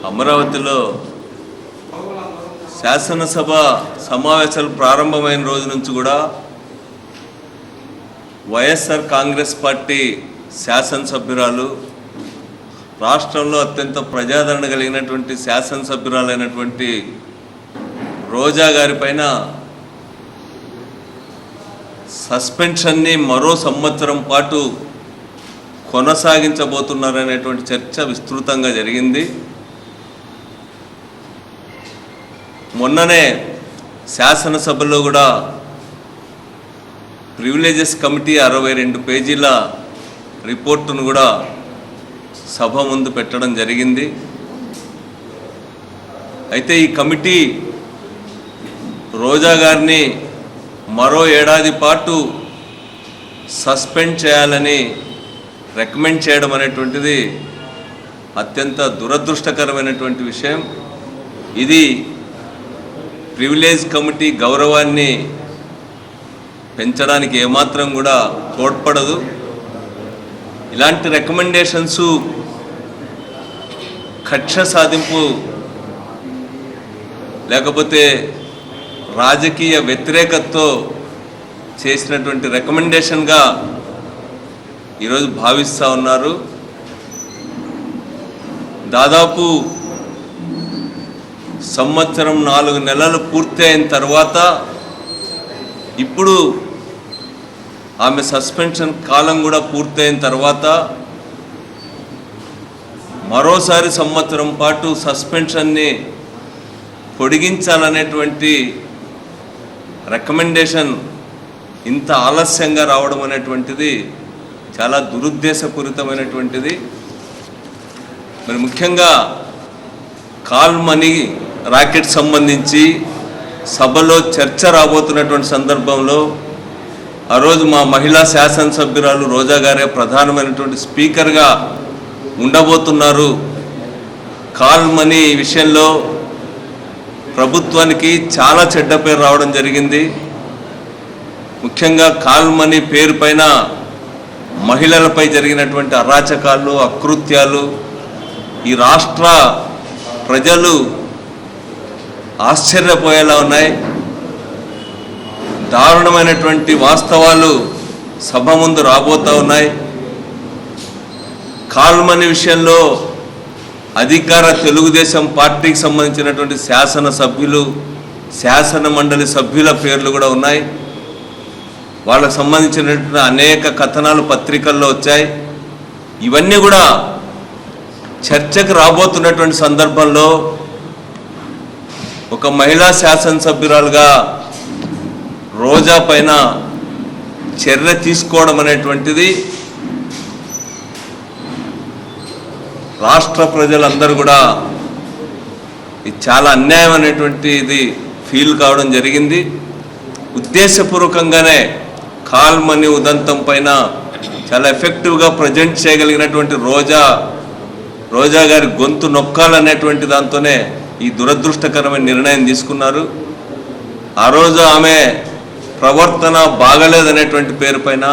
అమరావతిలో శాసనసభ సమావేశాలు ప్రారంభమైన రోజు నుంచి కూడా వైఎస్ఆర్ కాంగ్రెస్ పార్టీ శాసనసభ్యురాలు, రాష్ట్రంలో అత్యంత ప్రజాదరణ కలిగినటువంటి శాసనసభ్యురాలైనటువంటి రోజా గారి పైన సస్పెన్షన్ని మరో సంవత్సరం పాటు కొనసాగించబోతున్నారనేటువంటి చర్చ విస్తృతంగా జరిగింది. మొన్ననే శాసనసభలో కూడా ప్రివిలేజెస్ కమిటీ 62 పేజీల రిపోర్టును కూడా సభ ముందు పెట్టడం జరిగింది. అయితే ఈ కమిటీ రోజా గారిని మరో ఏడాది పాటు సస్పెండ్ చేయాలని రికమెండ్ చేయడం అనేటువంటిది అత్యంత దురదృష్టకరమైనటువంటి విషయం. ఇది ప్రివిలేజ్ కమిటీ గౌరవాన్ని పెంచడానికి ఏమాత్రం కూడా తోడ్పడదు. ఇలాంటి రికమెండేషన్స్ కక్ష సాధింపు లేకపోతే రాజకీయ వ్యతిరేకతతో చేసినటువంటి రికమెండేషన్గా ఈరోజు భావిస్తూ ఉన్నారు. దాదాపు సంవత్సరం 4 నెలలు పూర్తి అయిన తర్వాత ఇప్పుడు ఆమె సస్పెన్షన్ కాలం కూడా పూర్తయిన తర్వాత మరోసారి సంవత్సరం పాటు సస్పెన్షన్ని పొడిగించాలనేటువంటి రికమెండేషన్ ఇంత ఆలస్యంగా రావడం అనేటువంటిది చాలా దురుద్దేశపూరితమైనటువంటిది. మరి ముఖ్యంగా కాల్ మనీ ర్యాకెట్ సంబంధించి సభలో చర్చ రాబోతున్నటువంటి సందర్భంలో ఆ రోజు మా మహిళా శాసనసభ్యురాలు రోజా గారే ప్రధానమైనటువంటి స్పీకర్గా ఉండబోతున్నారు. కాల్ మనీ విషయంలో ప్రభుత్వానికి చాలా చెడ్డ పేరు రావడం జరిగింది. ముఖ్యంగా కాల్ మనీ పేరు పైన మహిళలపై జరిగినటువంటి అరాచకాలు, అకృత్యాలు ఈ రాష్ట్ర ప్రజలు ఆశ్చర్యపోయేలా ఉన్నాయి. దారుణమైనటువంటి వాస్తవాలు సభ ముందు రాబోతూ ఉన్నాయి. కాల్ మనీ విషయంలో అధికార తెలుగుదేశం పార్టీకి సంబంధించినటువంటి శాసనసభ్యులు, శాసన మండలి సభ్యుల పేర్లు కూడా ఉన్నాయి. వాళ్ళకు సంబంధించినటువంటి అనేక కథనాలు పత్రికల్లో వచ్చాయి. ఇవన్నీ కూడా చర్చకు రాబోతున్నటువంటి సందర్భంలో ఒక మహిళా శాసనసభ్యురాలుగా రోజా పైన చర్య తీసుకోవడం అనేటువంటిది రాష్ట్ర ప్రజలందరూ కూడా ఇది చాలా అన్యాయం అనేటువంటి ఇది ఫీల్ కావడం జరిగింది. ఉద్దేశపూర్వకంగానే కాల్ మనీ ఉదంతం పైన చాలా ఎఫెక్టివ్గా ప్రజెంట్ చేయగలిగినటువంటి రోజా గారి గొంతు నొక్కాలనేటువంటి దాంతోనే ఈ దురదృష్టకరమైన నిర్ణయం తీసుకున్నారు. ఆ రోజు ఆమె ప్రవర్తన బాగలేదనేటువంటి పేరు పైన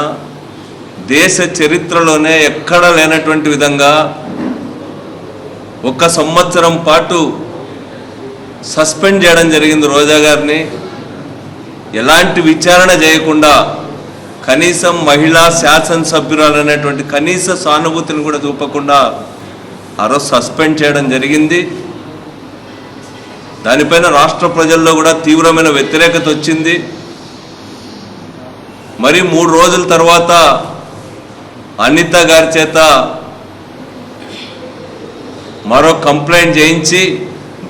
దేశ చరిత్రలోనే ఎక్కడా లేనటువంటి విధంగా 1 సంవత్సరం పాటు సస్పెండ్ చేయడం జరిగింది రోజా గారిని. ఎలాంటి విచారణ చేయకుండా కనీసం మహిళా శాసనసభ్యురాలు అనేటువంటి కనీస సానుభూతిని కూడా చూపకుండా ఆ రోజు సస్పెండ్ చేయడం జరిగింది. దానిపైన రాష్ట్ర ప్రజల్లో కూడా తీవ్రమైన వ్యతిరేకత వచ్చింది. మరి 3 రోజుల తర్వాత అనిత గారి చేత మరో కంప్లైంట్ చేయించి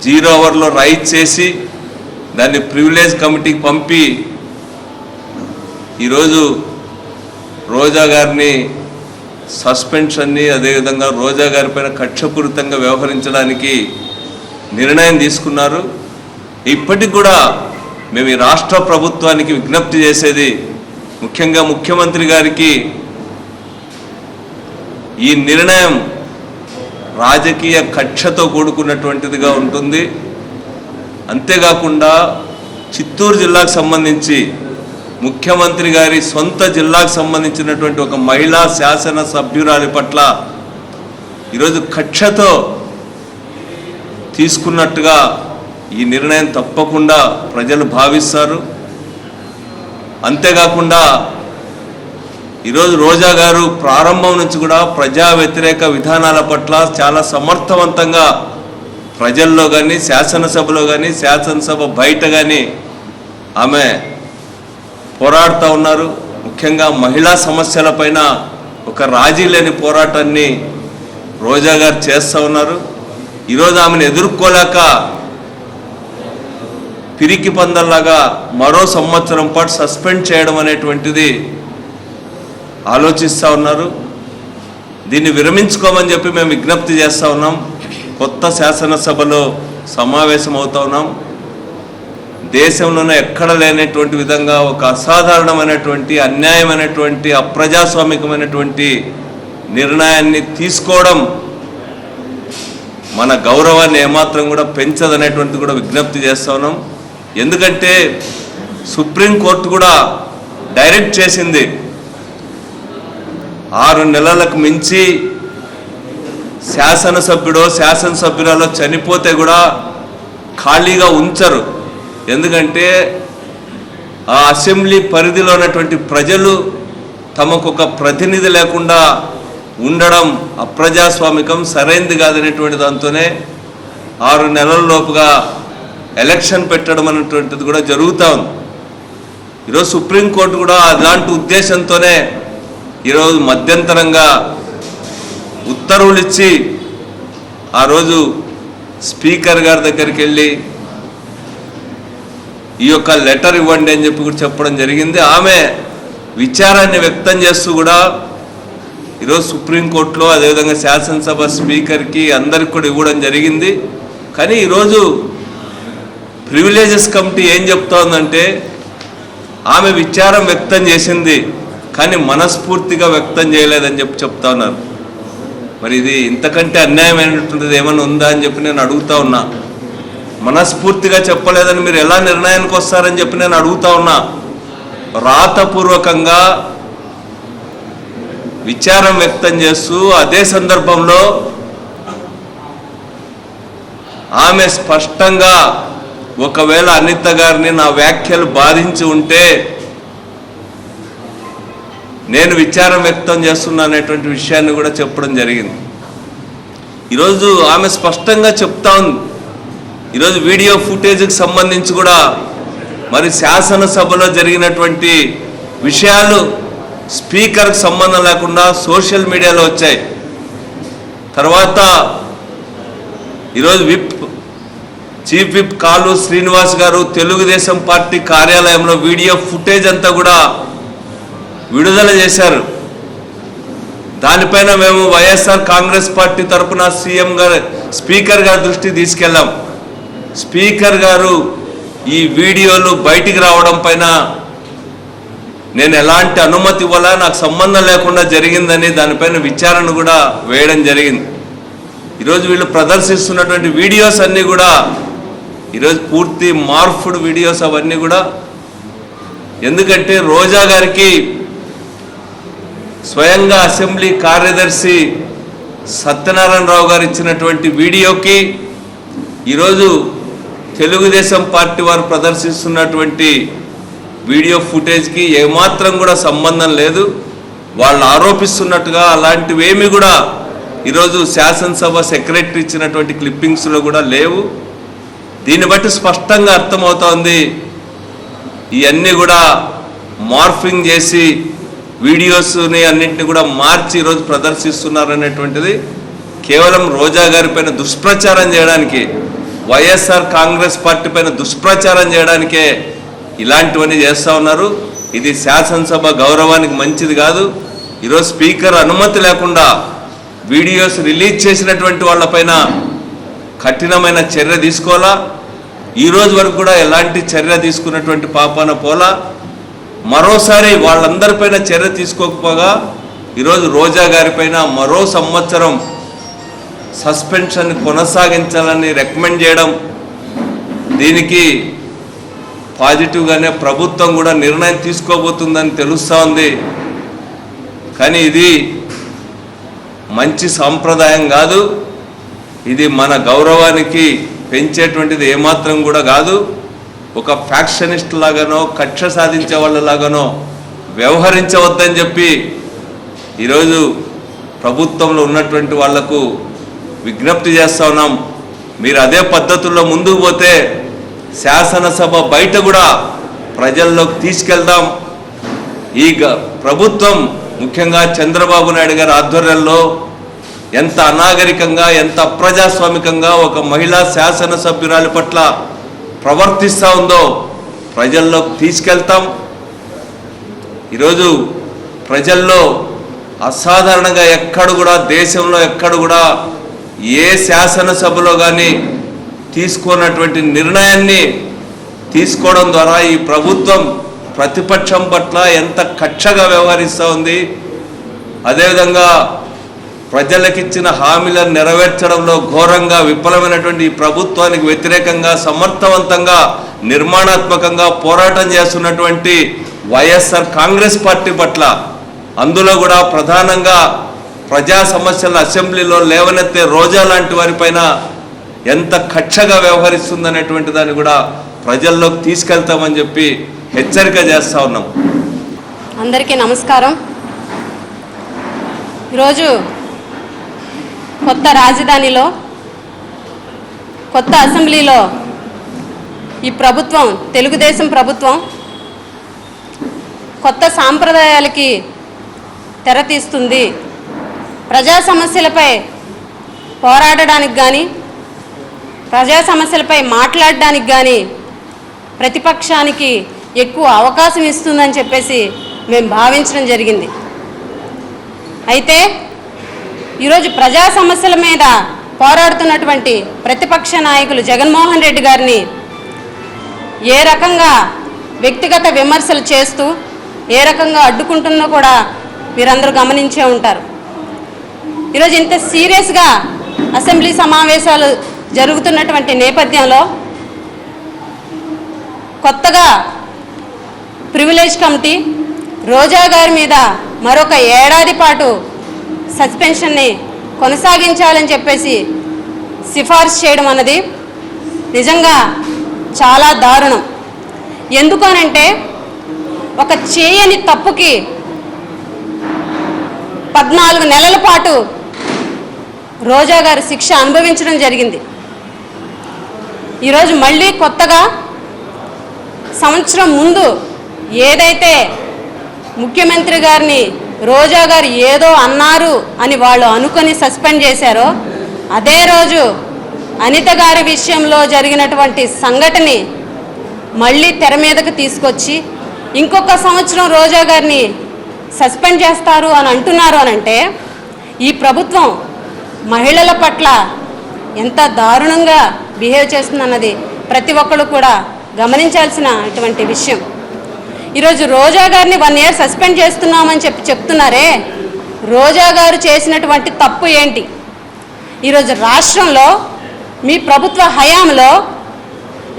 0 అవర్లో రైట్ చేసి దాన్ని ప్రివిలేజ్ కమిటీకి పంపి ఈరోజు రోజా గారిని సస్పెన్షన్ని అదేవిధంగా రోజా గారి పైన కక్షపూరితంగా వ్యవహరించడానికి నిర్ణయం తీసుకున్నారు. ఇప్పటికి కూడా మేము ఈ రాష్ట్ర ప్రభుత్వానికి విజ్ఞప్తి చేసేది, ముఖ్యంగా ముఖ్యమంత్రి గారికి ఈ నిర్ణయం రాజకీయ కక్షతో కూడుకున్నటువంటిదిగా ఉంటుంది. అంతేకాకుండా చిత్తూరు జిల్లాకు సంబంధించి ముఖ్యమంత్రి గారి సొంత జిల్లాకు సంబంధించినటువంటి ఒక మహిళా శాసన సభ్యురాలి పట్ల ఈరోజు కక్షతో తీసుకున్నట్టుగా ఈ నిర్ణయం తప్పకుండా ప్రజలు భావిస్తారు. అంతేకాకుండా ఈరోజు రోజా గారు ప్రారంభం నుంచి కూడా ప్రజా వ్యతిరేక విధానాల పట్ల చాలా సమర్థవంతంగా ప్రజల్లో కానీ శాసనసభలో కానీ శాసనసభ బయట కానీ ఆమె పోరాడుతూ ఉన్నారు. ముఖ్యంగా మహిళా సమస్యలపైన ఒక రాజీ లేని పోరాటాన్ని రోజా గారు చేస్తూ ఉన్నారు. ఈరోజు ఆమెను ఎదుర్కోలేక పిరికి పందల్లాగా మరో సంవత్సరం పాటు సస్పెండ్ చేయడం అనేటువంటిది ఆలోచిస్తూ ఉన్నారు. దీన్ని విరమించుకోమని చెప్పి మేము విజ్ఞప్తి చేస్తూ ఉన్నాం. కొత్త శాసనసభలో సమావేశం అవుతా ఉన్నాం. దేశంలోనే ఎక్కడ లేనటువంటి విధంగా ఒక అసాధారణమైనటువంటి అన్యాయమైనటువంటి అప్రజాస్వామికమైనటువంటి నిర్ణయాన్ని తీసుకోవడం మన గౌరవాన్ని ఏమాత్రం కూడా పెంచదనేటువంటిది కూడా విజ్ఞప్తి చేస్తూ ఉన్నాం. ఎందుకంటే సుప్రీంకోర్టు కూడా డైరెక్ట్ చేసింది 6 నెలలకు మించి శాసనసభ్యురాలో చనిపోతే కూడా ఖాళీగా ఉంచరు. ఎందుకంటే ఆ అసెంబ్లీ పరిధిలో ఉన్నటువంటి ప్రజలు తమకు ఒక ప్రతినిధి లేకుండా ఉండడం అప్రజాస్వామికం, సరైనది కాదనేటువంటి దాంతోనే 6 నెలల లోపుగా ఎలక్షన్ పెట్టడం అనేటువంటిది కూడా జరుగుతూ ఉంది. ఈరోజు సుప్రీంకోర్టు కూడా అలాంటి ఉద్దేశంతోనే ఈరోజు మధ్యంతరంగా ఉత్తర్వులు ఇచ్చి ఆ రోజు స్పీకర్ గారి దగ్గరికి వెళ్ళి ఈ యొక్క లెటర్ ఇవ్వండి అని చెప్పి కూడా చెప్పడం జరిగింది. ఆమె విచారాన్ని వ్యక్తం చేస్తూ కూడా ఈరోజు సుప్రీంకోర్టులో అదేవిధంగా శాసనసభ స్పీకర్కి అందరికి కూడా ఇవ్వడం జరిగింది. కానీ ఈరోజు ప్రివిలేజెస్ కమిటీ ఏం చెప్తోందంటే ఆమె విచారం వ్యక్తం చేసింది కానీ మనస్ఫూర్తిగా వ్యక్తం చేయలేదని చెప్పి చెప్తా ఉన్నారు. మరి ఇది ఇంతకంటే అన్యాయమైనటువంటిది ఏమైనా ఉందా అని చెప్పి నేను అడుగుతా ఉన్నా. మనస్ఫూర్తిగా చెప్పలేదని మీరు ఎలా నిర్ణయానికి వస్తారని చెప్పి నేను అడుగుతా ఉన్నా. రాతపూర్వకంగా విచారం వ్యక్తం చేస్తూ అదే సందర్భంలో ఆమె స్పష్టంగా ఒకవేళ అనిత గారిని నా వ్యాఖ్యలు బాధించి ఉంటే నేను విచారం వ్యక్తం చేస్తున్నా అనేటువంటి విషయాన్ని కూడా చెప్పడం జరిగింది. ఈరోజు ఆమె స్పష్టంగా చెప్తా ఉంది. ఈరోజు వీడియో ఫుటేజ్కి సంబంధించి కూడా మరి శాసనసభలో జరిగినటువంటి విషయాలు స్పీకర్కి సంబంధం లేకుండా సోషల్ మీడియాలో వచ్చాయి. తర్వాత ఈరోజు చీఫ్ విప్ కాలు శ్రీనివాస్ గారు తెలుగుదేశం పార్టీ కార్యాలయంలో వీడియో ఫుటేజ్ అంతా కూడా విడుదల చేశారు. దానిపైన మేము వైఎస్ఆర్ కాంగ్రెస్ పార్టీ తరఫున స్పీకర్ గారి దృష్టికి తీసుకెళ్ళాం. స్పీకర్ గారు ఈ వీడియోలు బయటికి రావడం పైన నేను ఎలాంటి అనుమతి ఇవ్వాలా, నాకు సంబంధం లేకుండా జరిగిందని దానిపైన విచారణ కూడా వేయడం జరిగింది. ఈరోజు వీళ్ళు ప్రదర్శిస్తున్నటువంటి వీడియోస్ అన్నీ కూడా ఈరోజు పూర్తి మార్ఫ్డ్ వీడియోస్ అవన్నీ కూడా. ఎందుకంటే రోజా గారికి స్వయంగా అసెంబ్లీ కార్యదర్శి సత్యనారాయణరావు గారు ఇచ్చినటువంటి వీడియోకి ఈరోజు తెలుగుదేశం పార్టీ వారు ప్రదర్శిస్తున్నటువంటి వీడియో ఫుటేజ్కి ఏమాత్రం కూడా సంబంధం లేదు. వాళ్ళు ఆరోపిస్తున్నట్టుగా అలాంటివేమీ కూడా ఈరోజు శాసనసభ సెక్రటరీ ఇచ్చినటువంటి క్లిప్పింగ్స్లో కూడా లేవు. దీన్ని బట్టి స్పష్టంగా అర్థమవుతోంది ఇవన్నీ కూడా మార్ఫింగ్ చేసి వీడియోస్ని అన్నింటినీ కూడా మార్చి ఈరోజు ప్రదర్శిస్తున్నారనేటువంటిది కేవలం రోజా గారి పైన దుష్ప్రచారం చేయడానికి, వైఎస్ఆర్ కాంగ్రెస్ పార్టీ పైన దుష్ప్రచారం చేయడానికే ఇలాంటివన్నీ చేస్తూ ఉన్నారు. ఇది శాసనసభ గౌరవానికి మంచిది కాదు. ఈరోజు స్పీకర్ అనుమతి లేకుండా వీడియోస్ రిలీజ్ చేసినటువంటి వాళ్ళపైన కఠినమైన చర్య తీసుకోవాలా. ఈరోజు వరకు కూడా ఎలాంటి చర్య తీసుకున్నటువంటి పాపాన పోలా. మరోసారి వాళ్ళందరిపైన చర్య తీసుకోకపోగా ఈరోజు రోజా గారిపైన మరో సంవత్సరం సస్పెన్షన్ కొనసాగించాలని రికమెండ్ చేయడం, దీనికి పాజిటివ్గానే ప్రభుత్వం కూడా నిర్ణయం తీసుకోబోతుందని తెలుస్తూ ఉంది. కానీ ఇది మంచి సాంప్రదాయం కాదు. ఇది మన గౌరవానికి పెంచేటువంటిది ఏమాత్రం కూడా కాదు. ఒక ఫ్యాక్షనిస్ట్ లాగానో కక్ష సాధించే వాళ్ళలాగానో వ్యవహరించవద్దని చెప్పి ఈరోజు ప్రభుత్వంలో ఉన్నటువంటి వాళ్లకు విజ్ఞప్తి చేస్తా ఉన్నాం. మీరు అదే పద్ధతుల్లో ముందుకు పోతే శాసనసభ బయట కూడా ప్రజల్లోకి తీసుకెళ్దాం. ఈ ప్రభుత్వం ముఖ్యంగా చంద్రబాబు నాయుడు గారి ఆధ్వర్యంలో ఎంత అనాగరికంగా ఎంత అప్రజాస్వామికంగా ఒక మహిళా శాసనసభ్యురాలి పట్ల ప్రవర్తిస్తూ ఉందో ప్రజల్లోకి తీసుకెళ్తాం. ఈరోజు ప్రజల్లో అసాధారణంగా ఎక్కడ కూడా దేశంలో ఎక్కడ కూడా ఏ శాసనసభలో కానీ తీసుకున్నటువంటి నిర్ణయాన్ని తీసుకోవడం ద్వారా ఈ ప్రభుత్వం ప్రతిపక్షం పట్ల ఎంత కక్షగా వ్యవహరిస్తూ ఉంది. అదేవిధంగా ప్రజలకిచ్చిన హామీలను నెరవేర్చడంలో ఘోరంగా విఫలమైనటువంటి ఈ ప్రభుత్వానికి వ్యతిరేకంగా సమర్థవంతంగా నిర్మాణాత్మకంగా పోరాటం చేస్తున్నటువంటి వైఎస్ఆర్ కాంగ్రెస్ పార్టీ పట్ల, అందులో కూడా ప్రధానంగా ప్రజా సమస్యలను అసెంబ్లీలో లేవనెత్తే రోజా లాంటి వారిపైన ఎంత కక్షగా వ్యవహరిస్తుందనేటువంటి దాన్ని కూడా ప్రజల్లోకి తీసుకెళ్తామని చెప్పి హెచ్చరిక చేస్తూ ఉన్నాం. అందరికీ నమస్కారం. ఈరోజు కొత్త రాజధానిలో కొత్త అసెంబ్లీలో ఈ ప్రభుత్వం, తెలుగుదేశం ప్రభుత్వం కొత్త సాంప్రదాయాలకి తెరతీస్తుంది. ప్రజా సమస్యలపై పోరాడడానికి కానీ ప్రజా సమస్యలపై మాట్లాడడానికి కానీ ప్రతిపక్షానికి ఎక్కువ అవకాశం ఇస్తుందని చెప్పేసి మేము భావించడం జరిగింది. అయితే ఈరోజు ప్రజా సమస్యల మీద పోరాడుతున్నటువంటి ప్రతిపక్ష నాయకులు జగన్మోహన్ రెడ్డి గారిని ఏ రకంగా వ్యక్తిగత విమర్శలు చేస్తూ ఏ రకంగా అడ్డుకుంటుందో కూడా మీరందరూ గమనించే ఉంటారు. ఈరోజు ఇంత సీరియస్గా అసెంబ్లీ సమావేశాలు జరుగుతున్నటువంటి నేపథ్యంలో కొత్తగా ప్రివిలేజ్ కమిటీ రోజా గారి మీద మరొక ఏడాది పాటు సస్పెన్షన్ని కొనసాగించాలని చెప్పేసి సిఫార్సు చేయడం అన్నది నిజంగా చాలా దారుణం. ఎందుకనంటే ఒక చేయని తప్పుకి 14 నెలల పాటు రోజా గారు శిక్ష అనుభవించడం జరిగింది. ఈరోజు మళ్ళీ కొత్తగా సంవత్సరం ముందు ఏదైతే ముఖ్యమంత్రి గారిని రోజా గారు ఏదో అన్నారు అని వాళ్ళు అనుకొని సస్పెండ్ చేశారో, అదే రోజు అనిత గారి విషయంలో జరిగినటువంటి సంఘటనని మళ్ళీ తెర మీదకు తీసుకొచ్చి ఇంకొక సంవత్సరం రోజా గారిని సస్పెండ్ చేస్తారు అని అంటున్నారు అనంటే ఈ ప్రభుత్వం మహిళల పట్ల ఎంత దారుణంగా బిహేవ్ చేస్తుందన్నది ప్రతి ఒక్కరు కూడా గమనించాల్సినటువంటి విషయం. ఈరోజు రోజా గారిని 1 year సస్పెండ్ చేస్తున్నామని చెప్తున్నారే, రోజా గారు చేసినటువంటి తప్పు ఏంటి? ఈరోజు రాష్ట్రంలో మీ ప్రభుత్వ హయాంలో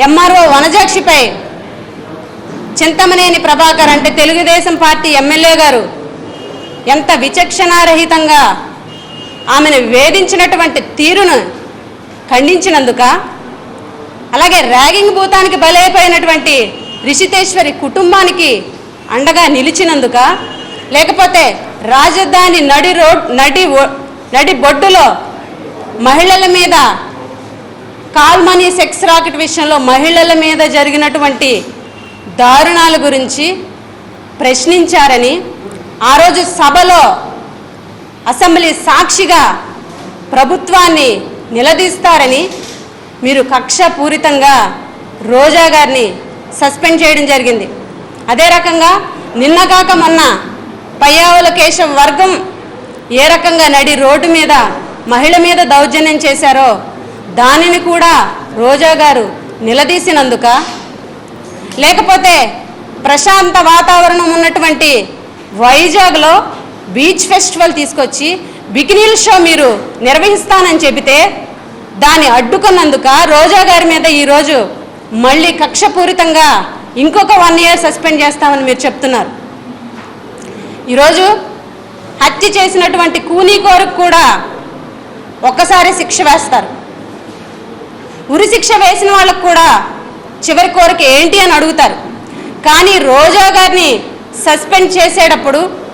ఎంఆర్ఓ వనజాక్షిపై చింతమనేని ప్రభాకర్ అంటే తెలుగుదేశం పార్టీ ఎమ్మెల్యే గారు ఎంత విచక్షణారహితంగా ఆమెను వేధించినటువంటి తీరును ఖండించినందుక, అలాగే ర్యాగింగ్ భూతానికి బలైపోయినటువంటి రిషితేశ్వరి కుటుంబానికి అండగా నిలిచినందుక, లేకపోతే రాజధాని నడి బొడ్డులో మహిళల మీద కాల్మనీ సెక్స్ రాకెట్ విషయంలో మహిళల మీద జరిగినటువంటి దారుణాల గురించి ప్రశ్నించారని, ఆ రోజు సభలో అసెంబ్లీ సాక్షిగా ప్రభుత్వాన్ని నిలదీస్తారని మీరు కక్షపూరితంగా రోజా గారిని సస్పెండ్ చేయడం జరిగింది. అదే రకంగా నిన్నగాక మొన్న పయ్యావుల కేశవ వర్గం ఏ రకంగా నడి రోడ్డు మీద మహిళ మీద దౌర్జన్యం చేశారో దానిని కూడా రోజా గారు నిలదీసినందుక, లేకపోతే ప్రశాంత వాతావరణం ఉన్నటువంటి వైజాగ్లో బీచ్ ఫెస్టివల్ తీసుకొచ్చి బికినీల షో మీరు నిర్వహిస్తానని చెబితే దాన్ని అడ్డుకున్నందుక రోజా గారి మీద ఈరోజు మళ్ళీ కక్షపూరితంగా ఇంకొక 1 year సస్పెండ్ చేస్తామని మీరు చెప్తున్నారు. ఈరోజు హత్య చేసినటువంటి కూనీ కోరుకు కూడా ఒక్కసారి శిక్ష వేస్తారు. ఉరి శిక్ష వేసిన వాళ్ళకు కూడా చివరి కోరిక ఏంటి అని అడుగుతారు. కానీ రోజా గారిని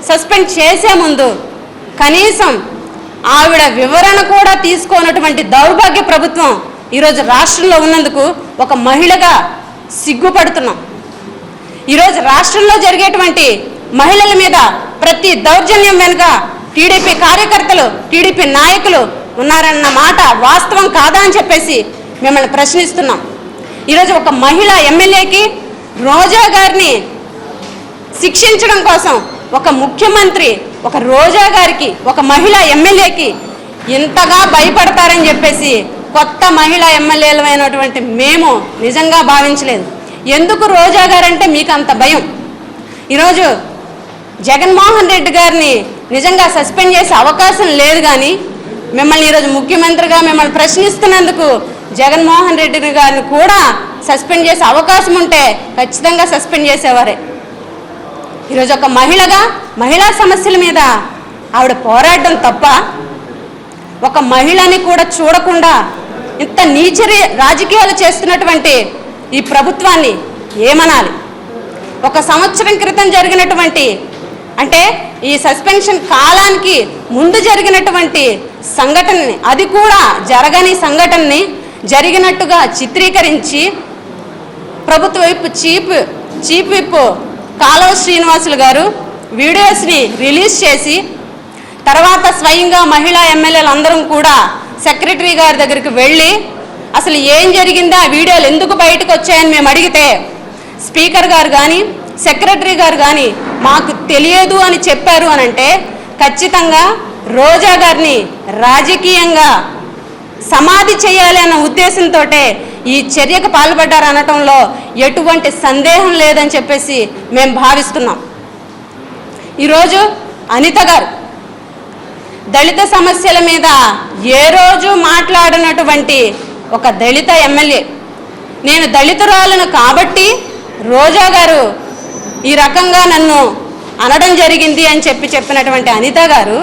సస్పెండ్ చేసే ముందు కనీసం ఆవిడ వివరణ కూడా తీసుకోనటువంటి దౌర్భాగ్య ప్రభుత్వం ఈరోజు రాష్ట్రంలో ఉన్నందుకు ఒక మహిళగా సిగ్గుపడుతున్నాం. ఈరోజు రాష్ట్రంలో జరిగేటువంటి మహిళల మీద ప్రతి దౌర్జన్యం వెనుక టీడీపీ కార్యకర్తలు, టీడీపీ నాయకులు ఉన్నారన్న మాట వాస్తవం కాదా అని చెప్పేసి మిమ్మల్ని ప్రశ్నిస్తున్నాం. ఈరోజు ఒక మహిళ ఎమ్మెల్యేకి, రోజా గారిని శిక్షించడం కోసం ఒక ముఖ్యమంత్రి, ఒక రోజా గారికి, ఒక మహిళా ఎమ్మెల్యేకి ఇంతగా భయపడతారని చెప్పేసి కొత్త మహిళా ఎమ్మెల్యేలమైనటువంటి మేము నిజంగా భావించలేదు. ఎందుకు రోజా గారంటే మీకు అంత భయం? ఈరోజు జగన్మోహన్ రెడ్డి గారిని నిజంగా సస్పెండ్ చేసే అవకాశం లేదు, కానీ మిమ్మల్ని ఈరోజు ముఖ్యమంత్రిగా మిమ్మల్ని ప్రశ్నిస్తున్నందుకు జగన్మోహన్ రెడ్డి గారిని కూడా సస్పెండ్ చేసే అవకాశం ఉంటే ఖచ్చితంగా సస్పెండ్ చేసేవారే. ఈరోజు ఒక మహిళగా మహిళా సమస్యల మీద ఆవిడ పోరాడడం తప్ప, ఒక మహిళని కూడా చూడకుండా ఇంత నీచరి రాజకీయాలు చేస్తున్నటువంటి ఈ ప్రభుత్వాన్ని ఏమనాలి? ఒక సంవత్సరం క్రితం జరిగినటువంటి, అంటే ఈ సస్పెన్షన్ కాలానికి ముందు జరిగినటువంటి సంఘటనని, అది కూడా జరగని సంఘటనని జరిగినట్టుగా చిత్రీకరించి ప్రభుత్వ వైపు చీఫ్ విప్ కాలువ శ్రీనివాసులు గారు వీడియోస్ని రిలీజ్ చేసి తర్వాత స్వయంగా మహిళా ఎమ్మెల్యేలు అందరం కూడా సెక్రటరీ గారి దగ్గరికి వెళ్ళి అసలు ఏం జరిగిందో, ఆ వీడియోలు ఎందుకు బయటకు వచ్చాయని మేము అడిగితే స్పీకర్ గారు కానీ సెక్రటరీ గారు కానీ మాకు తెలియదు అని చెప్పారు అని అంటే ఖచ్చితంగా రోజా గారిని రాజకీయంగా సమాధి చేయాలి అన్న ఉద్దేశంతో ఈ చర్యకు పాల్పడ్డారు అనటంలో ఎటువంటి సందేహం లేదని చెప్పేసి మేము భావిస్తున్నాం. ఈరోజు అనిత గారు దళిత సమస్యల మీద ఏ రోజు మాట్లాడినటువంటి ఒక దళిత ఎమ్మెల్యే, నేను దళితురాలను కాబట్టి రోజా గారు ఈ రకంగా నన్ను అనడం జరిగింది అని చెప్పినటువంటి అనిత గారు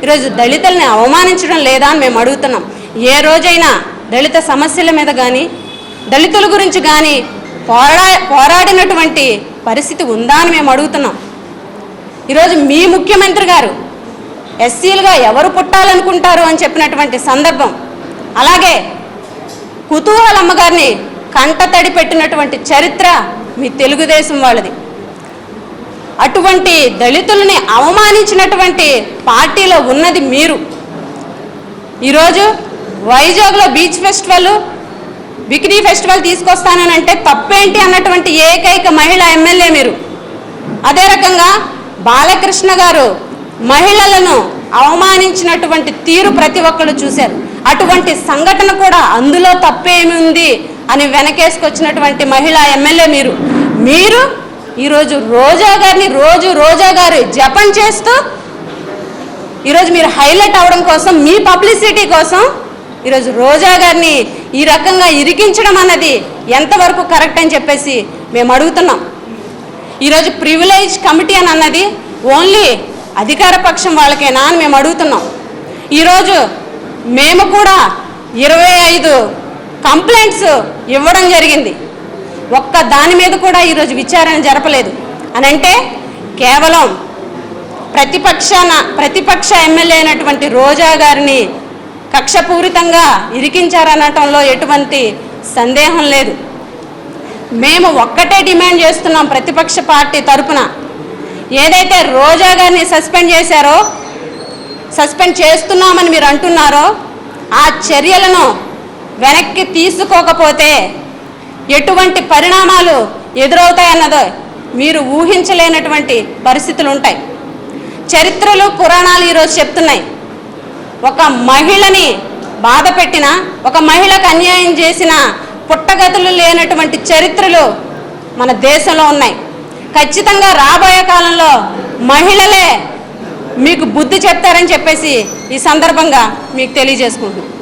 ఈరోజు దళితుల్ని అవమానించడం లేదా అని మేము అడుగుతున్నాం. ఏ రోజైనా దళిత సమస్యల మీద కానీ దళితుల గురించి కానీ పోరాడినటువంటి పరిస్థితి ఉందా అని మేము అడుగుతున్నాం. ఈరోజు మీ ముఖ్యమంత్రి గారు ఎస్సీలుగా ఎవరు పుట్టాలనుకుంటారు అని చెప్పినటువంటి సందర్భం, అలాగే కుతూహలమ్మ గారిని కంటతడి పెట్టినటువంటి చరిత్ర మీ తెలుగుదేశం వాళ్ళది. అటువంటి దళితుల్ని అవమానించినటువంటి పార్టీలో ఉన్నది మీరు. ఈరోజు వైజాగ్లో బీచ్ ఫెస్టివల్, బికినీ ఫెస్టివల్ తీసుకొస్తానంటే తప్పేంటి అన్నటువంటి ఏకైక మహిళా ఎమ్మెల్యే మీరు. అదే రకంగా బాలకృష్ణ గారు మహిళలను అవమానించినటువంటి తీరు ప్రతి ఒక్కరు చూశారు. అటువంటి సంఘటన కూడా అందులో తప్పేమి ఉంది అని వెనకేసుకొచ్చినటువంటి మహిళా ఎమ్మెల్యే మీరు ఈరోజు రోజా గారిని రోజా గారు జపం చేస్తూ ఈరోజు మీరు హైలైట్ అవడం కోసం, మీ పబ్లిసిటీ కోసం ఈరోజు రోజా గారిని ఈ రకంగా ఇరికించడం అన్నది ఎంతవరకు కరెక్ట్ అని చెప్పేసి మేము అడుగుతున్నాం. ఈరోజు ప్రివిలేజ్ కమిటీ అని అన్నది ఓన్లీ అధికార పక్షం వాళ్ళకేనా అని మేము అడుగుతున్నాం. ఈరోజు మేము కూడా 25 కంప్లైంట్స్ ఇవ్వడం జరిగింది. ఒక్క దాని మీద కూడా ఈరోజు విచారణ జరపలేదు అని అంటే కేవలం ప్రతిపక్ష ఎమ్మెల్యే అయినటువంటి రోజా గారిని కక్షపూరితంగా ఇరికించారనటంలో ఎటువంటి సందేహం లేదు. మేము ఒక్కటే డిమాండ్ చేస్తున్నాం ప్రతిపక్ష పార్టీ తరపున, ఏదైతే రోజా గారిని సస్పెండ్ చేస్తున్నామని మీరు అంటున్నారో ఆ చర్యలను వెనక్కి తీసుకోకపోతే ఎటువంటి పరిణామాలు ఎదురవుతాయన్నదో మీరు ఊహించలేనటువంటి పరిస్థితులు ఉంటాయి. చరిత్రలు పురాణాలు ఈరోజు చెప్తున్నాయి, ఒక మహిళని బాధ పెట్టిన, ఒక మహిళకు అన్యాయం చేసిన పుట్టగతులు లేనటువంటి చరిత్రలు మన దేశంలో ఉన్నాయి. ఖచ్చితంగా రాబోయే కాలంలో మహిళలే మీకు బుద్ధి చెప్తారని చెప్పేసి ఈ సందర్భంగా మీకు తెలియజేసుకుంటున్నాను.